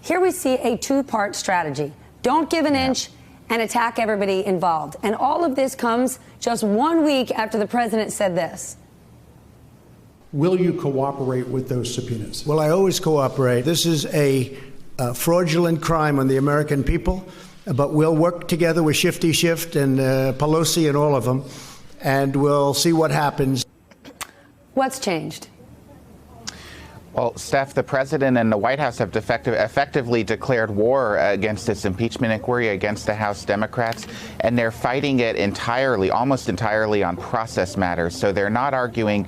Here we see a two-part strategy. Don't give an inch and attack everybody involved. And all of this comes just 1 week after the president said this. Will you cooperate with those subpoenas? Well, I always cooperate. This is a fraudulent crime on the American people, but we'll work together with Shifty Schiff and Pelosi and all of them, and we'll see what happens. What's changed? Well, Steph, the president and the White House have effectively declared war against this impeachment inquiry against the House Democrats, and they're fighting it entirely, almost entirely on process matters. So they're not arguing,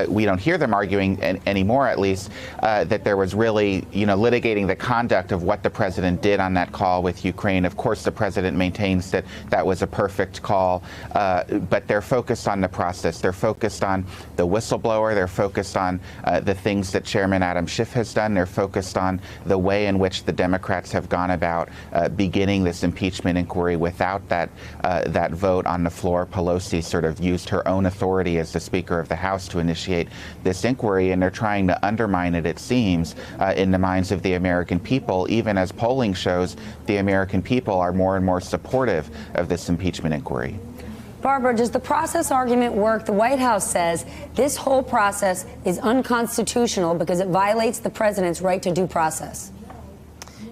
we don't hear them arguing anymore at least, that there was really, litigating the conduct of what the president did on that call with Ukraine. Of course, the president maintains that that was a perfect call, but they're focused on the process. They're focused on the whistleblower. They're focused on the things that Chairman Adam Schiff has done. They're focused on the way in which the Democrats have gone about beginning this impeachment inquiry without that vote on the floor. Pelosi sort of used her own authority as the Speaker of the House to initiate this inquiry, and they're trying to undermine it, it seems, in the minds of the American people, even as polling shows the American people are more and more supportive of this impeachment inquiry. Barbara, does the process argument work? The White House says this whole process is unconstitutional because it violates the president's right to due process.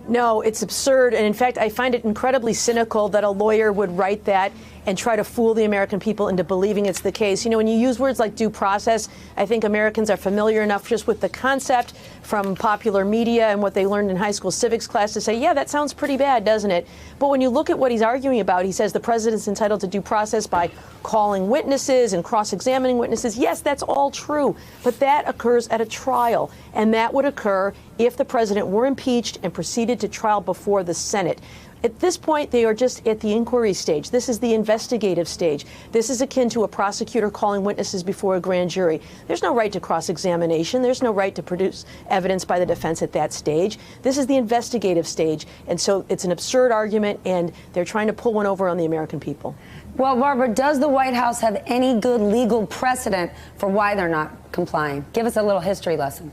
No, it's absurd. And in fact, I find it incredibly cynical that a lawyer would write that and try to fool the American people into believing it's the case. When you use words like due process, I think Americans are familiar enough just with the concept from popular media and what they learned in high school civics class to say, yeah, that sounds pretty bad, doesn't it? But when you look at what he's arguing about, he says the president's entitled to due process by calling witnesses and cross-examining witnesses. Yes, that's all true. But that occurs at a trial. And that would occur if the president were impeached and proceeded to trial before the Senate. At this point, they are just at the inquiry stage. This is the investigative stage. This is akin to a prosecutor calling witnesses before a grand jury. There's no right to cross-examination. There's no right to produce evidence by the defense at that stage. This is the investigative stage. And so it's an absurd argument, and they're trying to pull one over on the American people. Well, Barbara, does the White House have any good legal precedent for why they're not complying? Give us a little history lesson.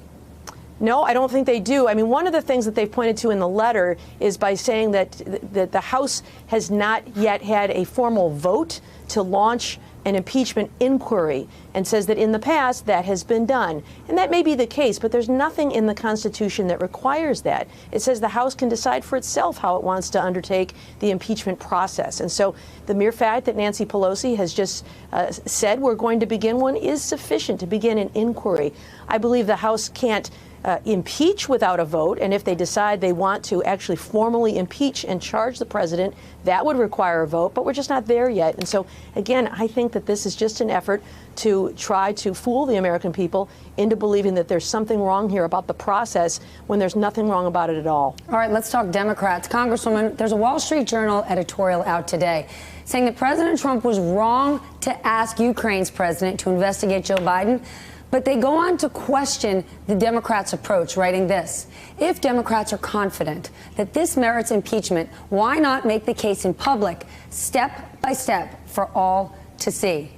No, I don't think they do. I mean, one of the things that they've pointed to in the letter is by saying that the House has not yet had a formal vote to launch an impeachment inquiry, and says that in the past that has been done. And that may be the case, but there's nothing in the Constitution that requires that. It says the House can decide for itself how it wants to undertake the impeachment process. And so the mere fact that Nancy Pelosi has just said we're going to begin one is sufficient to begin an inquiry. I believe the House can't impeach without a vote, and if they decide they want to actually formally impeach and charge the president, that would require a vote, but we're just not there yet. And so, again, I think that this is just an effort to try to fool the American people into believing that there's something wrong here about the process when there's nothing wrong about it at all. All right, let's talk Democrats. Congresswoman, there's a Wall Street Journal editorial out today saying that President Trump was wrong to ask Ukraine's president to investigate Joe Biden. But they go on to question the Democrats' approach, writing this: if Democrats are confident that this merits impeachment, why not make the case in public, step by step, for all to see?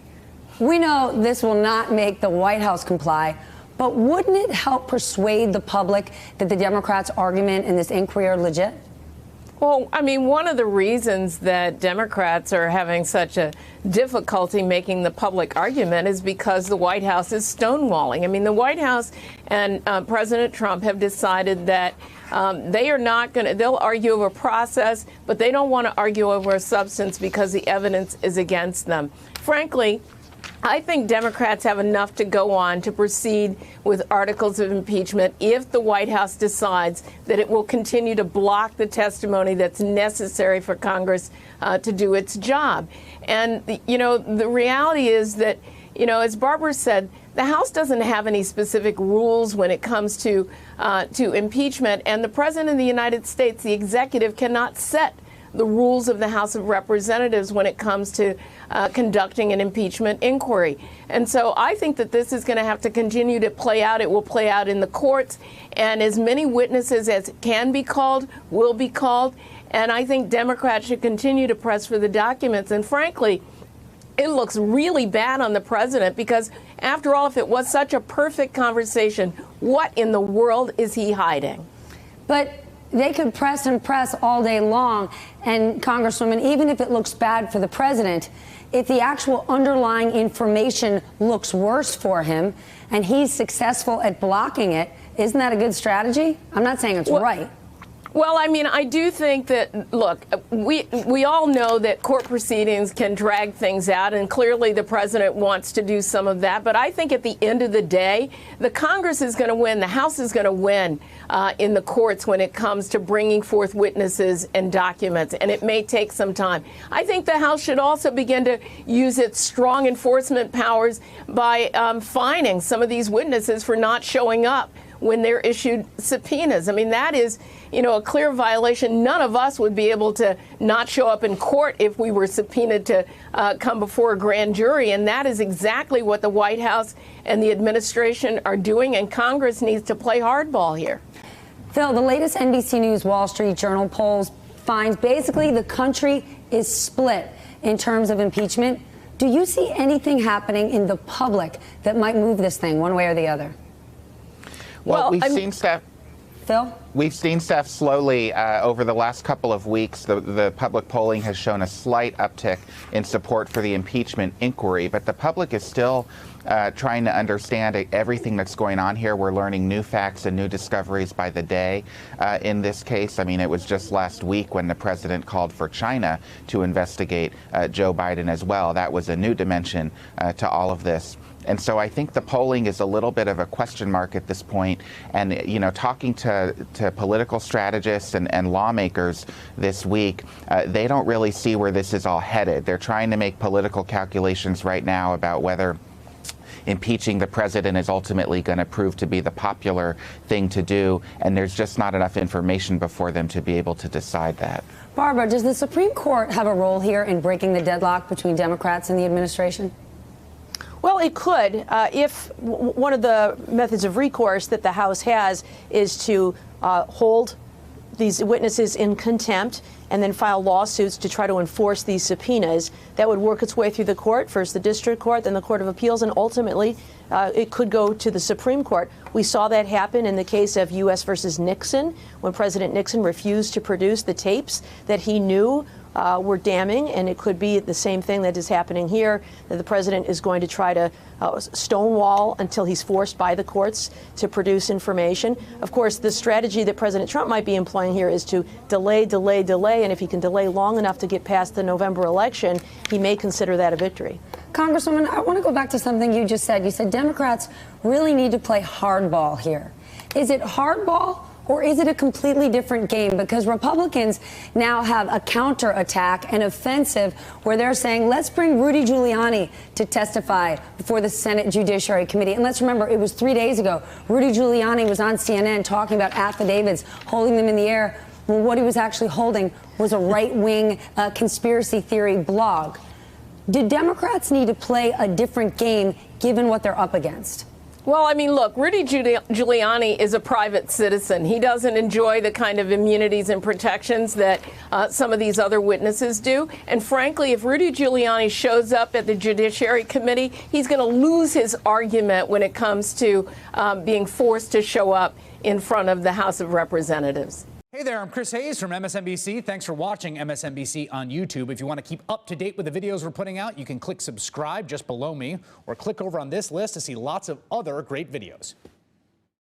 We know this will not make the White House comply, but wouldn't it help persuade the public that the Democrats' argument in this inquiry are legit? Well, I mean, one of the reasons that Democrats are having such a difficulty making the public argument is because the White House is stonewalling. I mean, the White House and President Trump have decided that they are not going to, they'll argue over process, but they don't want to argue over a substance because the evidence is against them. Frankly, I think Democrats have enough to go on to proceed with articles of impeachment if the White House decides that it will continue to block the testimony that's necessary for Congress to do its job. And, the reality is that, as Barbara said, the House doesn't have any specific rules when it comes to impeachment. And the President of the United States, the executive, cannot set the rules of the House of Representatives when it comes to conducting an impeachment inquiry. And so I think that this is going to have to continue to play out. It will play out in the courts, and as many witnesses as can be called will be called. And I think Democrats should continue to press for the documents. And frankly, it looks really bad on the president because, after all, if it was such a perfect conversation, what in the world is he hiding? But they could press and press all day long. And Congresswoman, even if it looks bad for the president, if the actual underlying information looks worse for him and he's successful at blocking it, isn't that a good strategy? I'm not saying it's right. Well, I mean, I do think that, look, we all know that court proceedings can drag things out, and clearly the president wants to do some of that. But I think at the end of the day, the Congress is going to win, the House is going to win in the courts when it comes to bringing forth witnesses and documents, and it may take some time. I think the House should also begin to use its strong enforcement powers by fining some of these witnesses for not showing up when they're issued subpoenas. I mean, that is, a clear violation. None of us would be able to not show up in court if we were subpoenaed to come before a grand jury. And that is exactly what the White House and the administration are doing. And Congress needs to play hardball here. Phil, the latest NBC News Wall Street Journal polls finds basically the country is split in terms of impeachment. Do you see anything happening in the public that might move this thing one way or the other? Well, we've seen stuff. Phil? We've seen stuff slowly over the last couple of weeks. The public polling has shown a slight uptick in support for the impeachment inquiry, but the public is still trying to understand everything that's going on here. We're learning new facts and new discoveries by the day in this case. I mean, it was just last week when the president called for China to investigate Joe Biden as well. That was a new dimension to all of this. And so I think the polling is a little bit of a question mark at this point. And, talking to political strategists and lawmakers this week, they don't really see where this is all headed. They're trying to make political calculations right now about whether impeaching the president is ultimately going to prove to be the popular thing to do. And there's just not enough information before them to be able to decide that. Barbara, does the Supreme Court have a role here in breaking the deadlock between Democrats and the administration? Well, it could. If one of the methods of recourse that the House has is to hold these witnesses in contempt and then file lawsuits to try to enforce these subpoenas, that would work its way through the court, first the district court, then the Court of Appeals, and ultimately it could go to the Supreme Court. We saw that happen in the case of U.S. versus Nixon, when President Nixon refused to produce the tapes that he knew were damning, and it could be the same thing that is happening here, that the president is going to try to stonewall until he's forced by the courts to produce information. Of course, the strategy that President Trump might be employing here is to delay, and if he can delay long enough to get past the November election, he may consider that a victory. Congresswoman, I want to go back to something you just said. You said Democrats really need to play hardball here. Is it hardball? Or is it a completely different game? Because Republicans now have a counterattack, an offensive, where they're saying, let's bring Rudy Giuliani to testify before the Senate Judiciary Committee. And let's remember, it was 3 days ago. Rudy Giuliani was on CNN talking about affidavits, holding them in the air. Well, what he was actually holding was a right-wing conspiracy theory blog. Do Democrats need to play a different game given what they're up against? Well, I mean, look, Rudy Giuliani is a private citizen. He doesn't enjoy the kind of immunities and protections that some of these other witnesses do. And frankly, if Rudy Giuliani shows up at the Judiciary Committee, he's going to lose his argument when it comes to being forced to show up in front of the House of Representatives. Hey there, I'm Chris Hayes from MSNBC. Thanks for watching MSNBC on YouTube. If you want to keep up to date with the videos we're putting out, you can click subscribe just below me or click over on this list to see lots of other great videos.